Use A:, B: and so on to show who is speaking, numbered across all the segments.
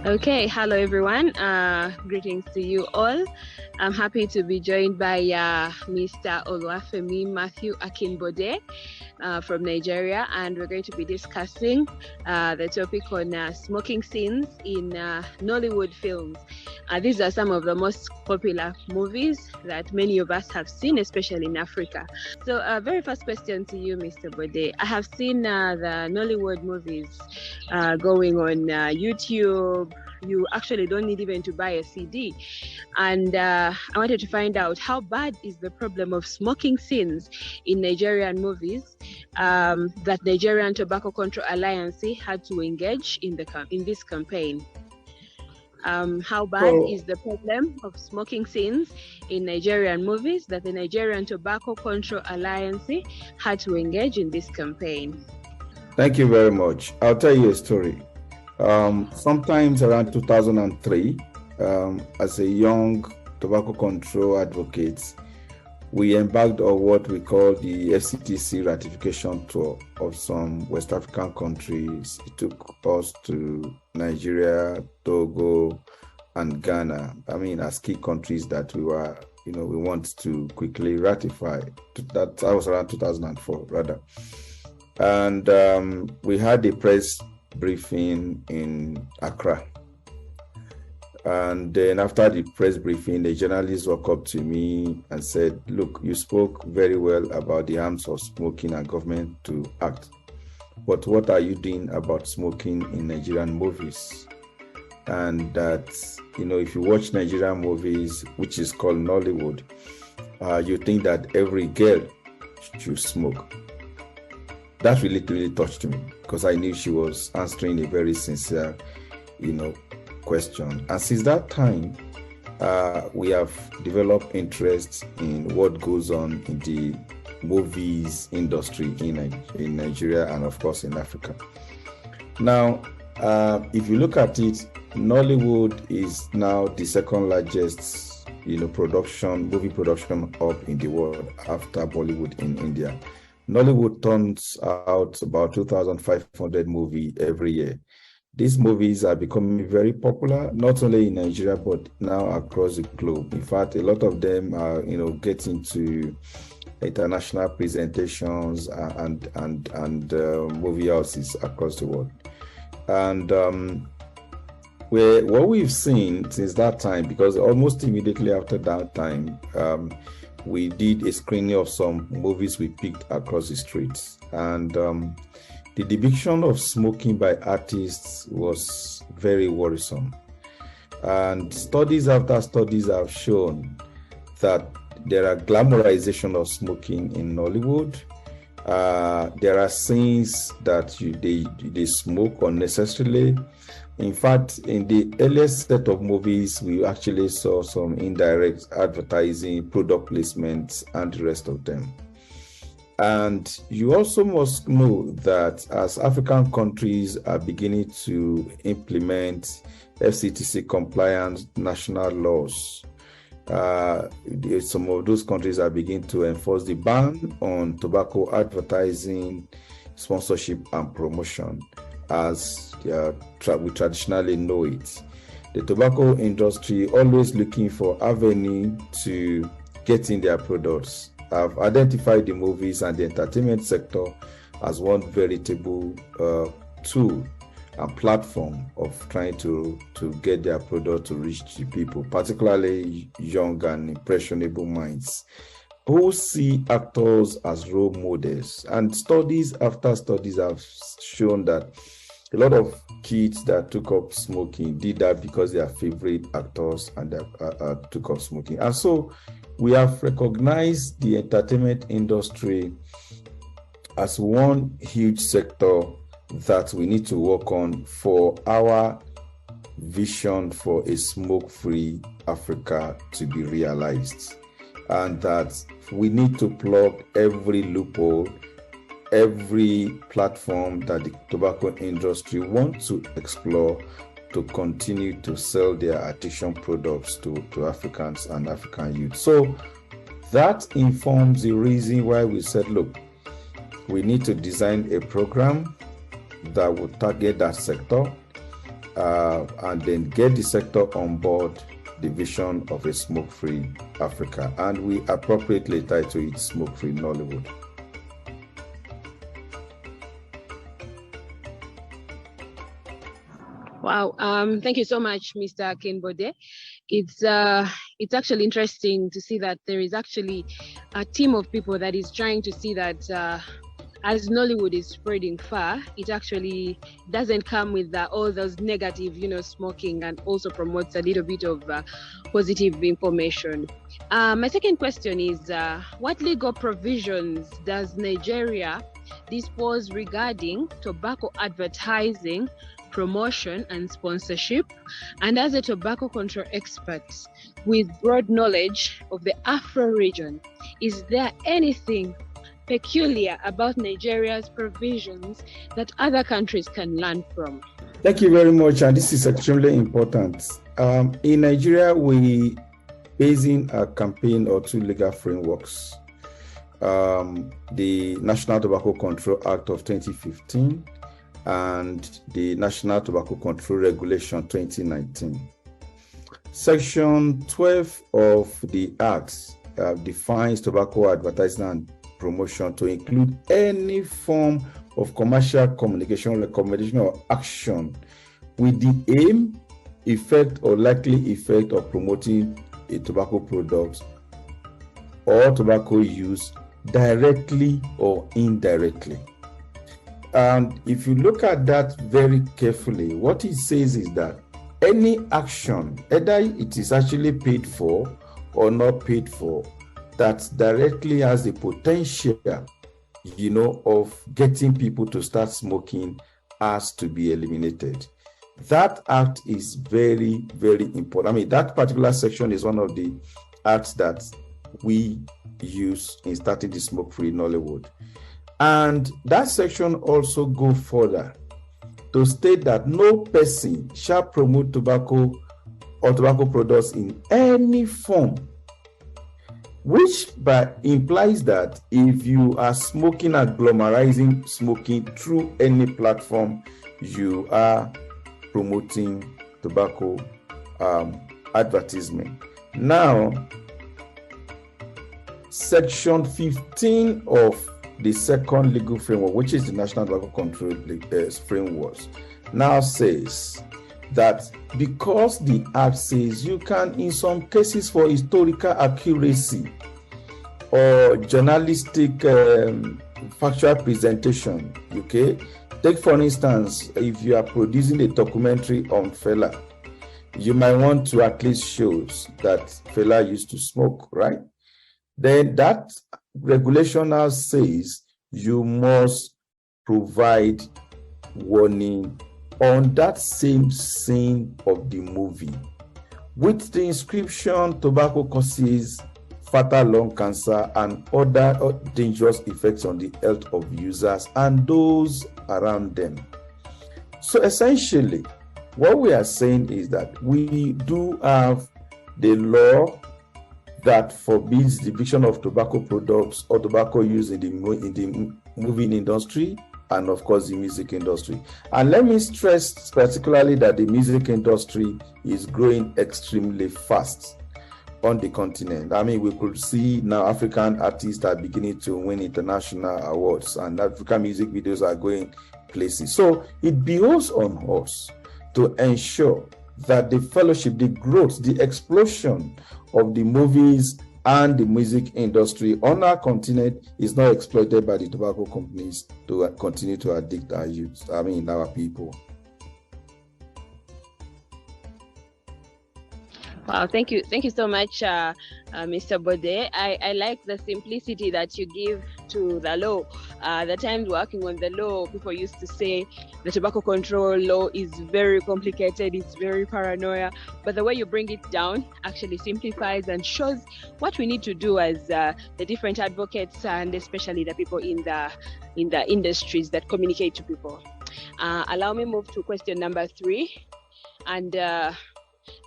A: Okay, hello everyone. Greetings to you all. I'm happy to be joined by Mr. Oluwafemi Matthew Akinbode from Nigeria, and we're going to be discussing the topic on smoking scenes in Nollywood films. These are some of the most popular movies that many of us have seen, especially in Africa. So, very first question to you, Mr. Bode. I have seen the Nollywood movies going on YouTube. You actually don't need even to buy a CD. And I wanted to find out, how bad is the problem of smoking scenes in Nigerian movies that Nigerian Tobacco Control Alliance had to engage in this campaign? How bad is the problem of smoking scenes in Nigerian movies that the Nigerian Tobacco Control Alliance had to engage in this campaign?
B: Thank you very much. I'll tell you a story. Sometimes around 2003, as a young tobacco control advocate, we embarked on what we call the FCTC ratification tour of some West African countries. It took us to Nigeria, Togo, and Ghana. I mean, as key countries that we want to quickly ratify. That was around 2004, rather. And we had a press briefing in Accra. And then after the press briefing, the journalist walked up to me and said, "Look, you spoke very well about the harms of smoking and government to act. But what are you doing about smoking in Nigerian movies?" And that, if you watch Nigerian movies, which is called Nollywood, you think that every girl should smoke. That really touched me, because I knew she was answering a very sincere, question. And since that time, we have developed interest in what goes on in the movies industry in Nigeria and of course in Africa. Now, if you look at it, Nollywood is now the second largest, movie production hub in the world after Bollywood in India. Nollywood turns out about 2,500 movies every year. These movies are becoming very popular, not only in Nigeria, but now across the globe. In fact, a lot of them are, getting to international presentations and movie houses across the world. And what we've seen since that time, because almost immediately after that time, we did a screening of some movies we picked across the streets. And the depiction of smoking by artists was very worrisome. And studies after studies have shown that there are glamorization of smoking in Nollywood. There are scenes that they smoke unnecessarily. In fact, in the earliest set of movies, we actually saw some indirect advertising, product placements, and the rest of them. And you also must know that as African countries are beginning to implement FCTC compliant national laws, some of those countries are beginning to enforce the ban on tobacco advertising, sponsorship, and promotion as we traditionally know it. The tobacco industry always looking for avenue to get in their products. I've identified the movies and the entertainment sector as one veritable tool and platform of trying to get their product to reach the people, particularly young and impressionable minds who see actors as role models. And studies after studies have shown that a lot of kids that took up smoking did that because their favorite actors and took up smoking. And so we have recognized the entertainment industry as one huge sector that we need to work on for our vision for a smoke-free Africa to be realized. And that we need to plug every loophole, every platform that the tobacco industry wants to explore to continue to sell their addiction products to Africans and African youth. So that informs the reason why we said, look, we need to design a program that will target that sector and then get the sector on board the vision of a smoke-free Africa. And we appropriately title it Smoke-Free Nollywood.
A: Wow, thank you so much, Mr. Akinbode. It's actually interesting to see that there is actually a team of people that is trying to see that as Nollywood is spreading far, it actually doesn't come with all those negative, smoking, and also promotes a little bit of positive information. My second question is, what legal provisions does Nigeria dispose regarding tobacco advertising, promotion, and sponsorship? And as a tobacco control expert with broad knowledge of the Afro region, is there anything peculiar about Nigeria's provisions that other countries can learn from?
B: Thank you very much, and this is extremely important. In Nigeria, we basing a campaign or two legal frameworks. The National Tobacco Control Act of 2015 and the National Tobacco Control Regulation 2019. Section 12 of the Act defines tobacco advertising and promotion to include any form of commercial communication, recommendation, or action with the aim, effect, or likely effect of promoting a tobacco product or tobacco use directly or indirectly. And if you look at that very carefully, what it says is that any action, either it is actually paid for or not paid for, that directly has the potential, of getting people to start smoking, has to be eliminated. That act is very, very important. I mean, that particular section is one of the acts that we use in starting the smoke-free Nollywood. And that section also goes further to state that no person shall promote tobacco or tobacco products in any form, which implies that if you are smoking, agglomerizing smoking through any platform, you are promoting tobacco advertisement. Now, Section 15 of the second legal framework, which is the National Tobacco Control Framework, now says that because the Act says you can, in some cases, for historical accuracy or journalistic factual presentation, okay? Take, for instance, if you are producing a documentary on Fela, you might want to at least show that Fela used to smoke, right? Then that regulation now says you must provide warning on that same scene of the movie with the inscription "Tobacco causes fatal lung cancer and other dangerous effects on the health of users and those around them." So essentially, what we are saying is that we do have the law that forbids the distribution of tobacco products or tobacco use in the movie industry and, of course, the music industry. And let me stress particularly that the music industry is growing extremely fast on the continent. I mean, we could see now African artists are beginning to win international awards and African music videos are going places. So it behoves on us to ensure that the fellowship, the growth, the explosion of the movies and the music industry on our continent is not exploited by the tobacco companies to continue to addict our youth, our people.
A: Wow, thank you so much, Mr. Bode. I like the simplicity that you give to the law. The times working on the law, people used to say the tobacco control law is very complicated, it's very paranoia, but the way you bring it down actually simplifies and shows what we need to do as the different advocates and especially the people in the industries that communicate to people. Allow me move to question number 3, and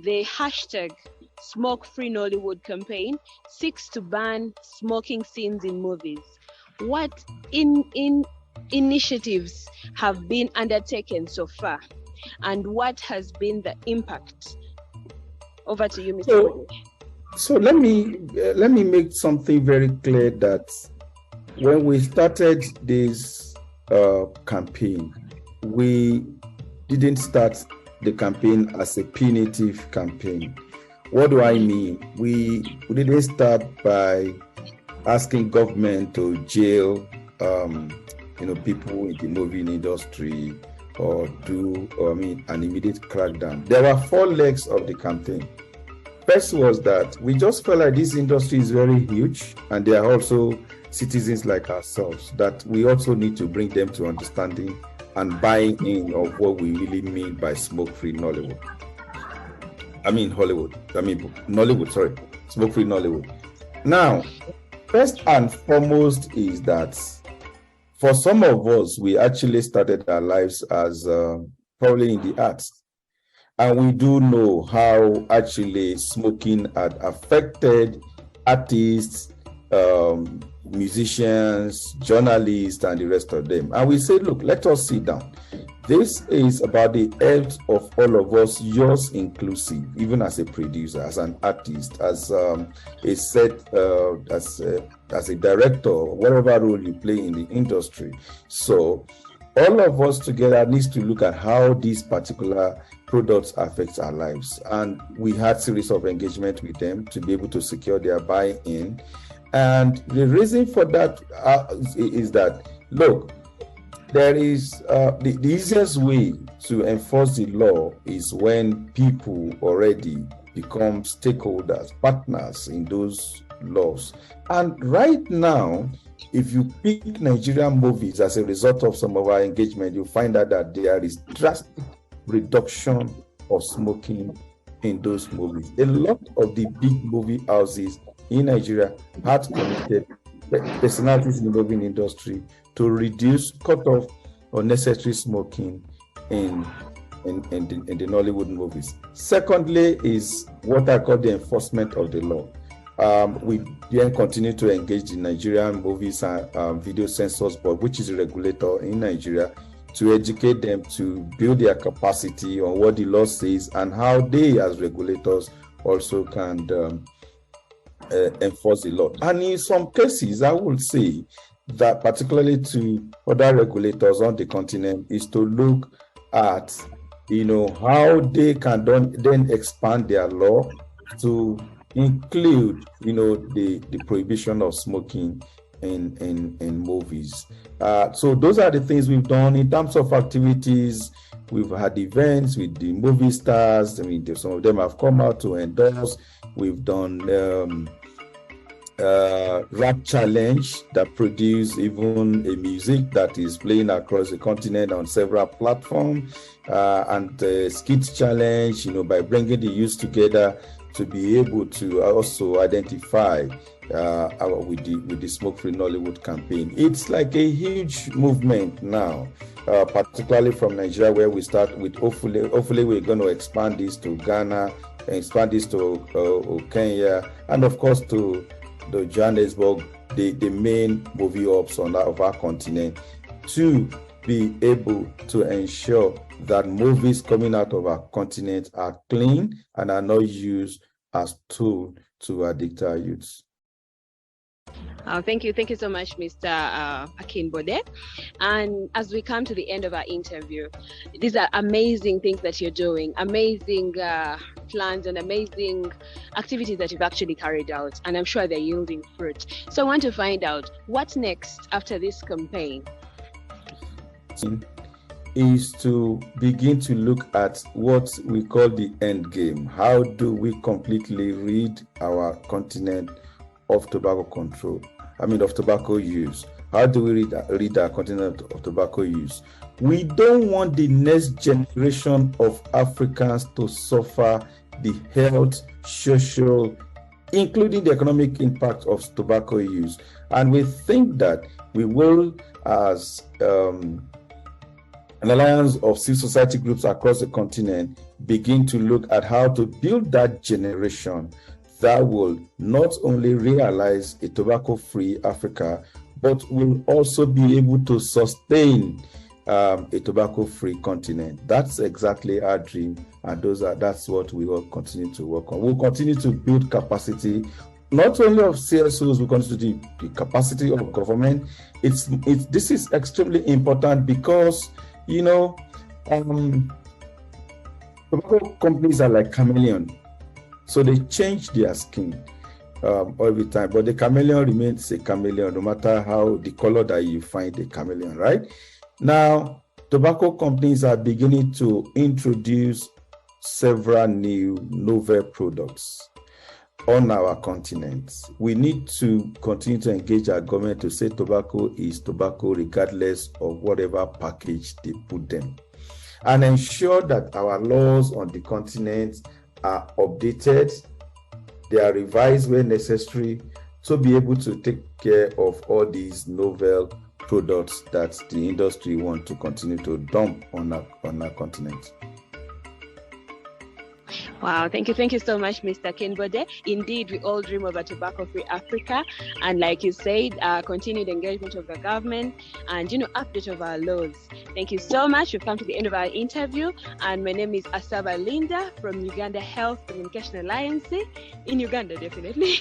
A: the hashtag Smoke Free Nollywood campaign seeks to ban smoking scenes in movies. What initiatives have been undertaken so far and what has been the impact? Over to you, Mr. Bode.
B: So let me make something very clear that when we started this campaign, we didn't start the campaign as a punitive campaign. What do I mean? We didn't start by asking government to jail people in the movie industry or do an immediate crackdown. There were 4 legs of the campaign. First was that we just felt like this industry is very huge and they are also citizens like ourselves, that we also need to bring them to understanding and buying in of what we really mean by smoke-free Nollywood. Nollywood, sorry, smoke-free Nollywood. Now, first and foremost is that for some of us, we actually started our lives as probably in the arts. And we do know how actually smoking had affected artists, musicians, journalists, and the rest of them. And we say, look, let us sit down. This is about the health of all of us, yours inclusive, even as a producer, as an artist, as a director, whatever role you play in the industry. So all of us together needs to look at how these particular products affect our lives. And we had series of engagement with them to be able to secure their buy-in. And the reason for that is that, look, there is the easiest way to enforce the law is when people already become stakeholders, partners in those laws. And right now, if you pick Nigerian movies as a result of some of our engagement, you'll find out that there is drastic reduction of smoking in those movies. A lot of the big movie houses in Nigeria had committed personalities in the movie industry to reduce, cut off unnecessary smoking in the Nollywood movies. Secondly is what I call the enforcement of the law. We then continue to engage the Nigerian Movies and Video Censors Board, which is a regulator in Nigeria, to educate them to build their capacity on what the law says and how they as regulators also can enforce the law. And in some cases, I would say that particularly to other regulators on the continent is to look at, how they can then expand their law to include, the prohibition of smoking in movies. So those are the things we've done in terms of activities. We've had events with the movie stars. Some of them have come out to endorse. We've done rap challenge that produce even a music that is playing across the continent on several platforms, and skit challenge, by bringing the youth together to be able to also identify with the Smoke-Free Nollywood campaign. It's like a huge movement now, particularly from Nigeria, where we start with. Hopefully we're going to expand this to Ghana, expand this to Kenya, and of course to the Johannesburg, the main movie hubs of our continent, to be able to ensure that movies coming out of our continent are clean and are not used as tool to addict our youths.
A: Thank you so much, Mr. Akinbode. And as we come to the end of our interview, these are amazing things that you're doing, amazing plans and amazing activities that you've actually carried out, and I'm sure they're yielding fruit. So I want to find out what's next after this campaign.
B: Is to begin to look at what we call the end game. How do we completely rid our continent of tobacco control? Of tobacco use. How do we rid our continent of tobacco use? We don't want the next generation of Africans to suffer the health, social, including the economic impact of tobacco use. And we think that we will, as an alliance of civil society groups across the continent, begin to look at how to build that generation that will not only realize a tobacco-free Africa, but will also be able to sustain a tobacco-free continent. That's exactly our dream, and that's what we will continue to work on. We'll continue to build capacity, not only of CSOs, we continue to the capacity of government. This is extremely important because, tobacco companies are like chameleon, so they change their skin every time, but the chameleon remains a chameleon no matter how the color that you find the chameleon, right? Now, tobacco companies are beginning to introduce several new novel products on our continent. We need to continue to engage our government to say tobacco is tobacco regardless of whatever package they put them, and ensure that our laws on the continent are updated, they are revised where necessary, to be able to take care of all these novel products that the industry want to continue to dump on our continent.
A: Wow, thank you so much, Mr. Akinbode. Indeed, we all dream of a tobacco-free Africa, and like you said, continued engagement of the government and update of our laws. Thank you so much. We've come to the end of our interview, and my name is Asaba Linda from Uganda Health Communication Alliance in Uganda, definitely.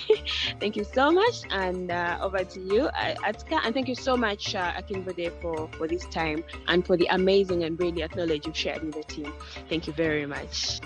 A: Thank you so much, and over to you, Atka, and thank you so much, Akinbode, for this time and for the amazing and brilliant knowledge you've shared with the team. Thank you very much.